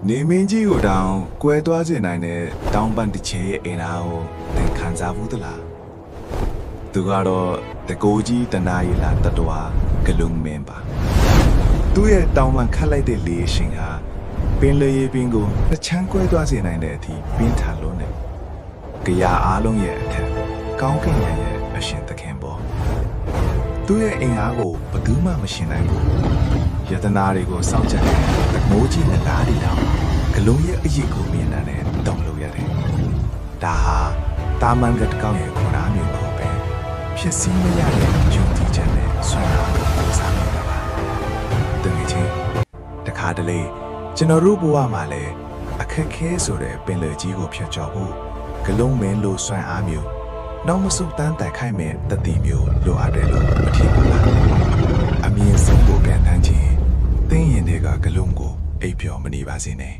နေမင်းကြီးကိုတောင်ကွဲသွားစေနိုင်တဲ့တောင်ပန်တစ်ချေရဲ့အင်အားကိုသင်ခံစားဘူးသလားသူကတော့တကိုးကြီးတနာရီလာတတဝါဂလုံမင်းပါသူ့ရဲ့တောင်ပန်ခတ်လိုက်တဲ့လေရှင်ဟာပင်လေရေပင်ကိုတစ်ချမ်းကွဲသွားစေနိုင်တဲ့အထိပင်းထန်လုံးနဲ့ကြာအားလုံးရဲ့အထက်ကောင်းကင်ရဲ့အရှင်သခင်ပေါ်သူ့ရဲ့အင်အားကိုဘယ်သူမှမရှင်နိုင်ဘူးယတနာတွေကိုစောင့်ကြတဲ့တမိုးကြီးနဲ့ဓာတ်တွေတောင်ဂလုံးရဲ့အရေးကိုမြင်တဲ့တောင်းလို့ရတယ်ဒါဟာတာမန်ကတကောင်းရဲ့ခေါ်အားမျိုးကိုပဲဖြစ်စည်းမရတဲ့ယုံကြည်ချက်နဲ့ဆွမ်းနာကိုပုံစံနေတာပါတကယ်ချင်းတခါတလေကျွန်တော်တို့ဘဝမှာလည်းအခက်ခဲဆိုတဲ့ပင်လယ်ကြီးကိုဖြတ်ကျော်ဖို့ဂလုံးမင်းလို့ဆွမ်းအားမျိုးနောက်မဆုတ်တန်းတိုက်ခိုက်မဲ့တတိမျိုးလိုအပ်တယ်လို့မထင်ဘူးလားအမြင်ဆုံးကိုပြန်တန်းခြင်းသင်ရင်တွေကဂလုံးကိုအိပ်ပျော်မနေပါစေနဲ့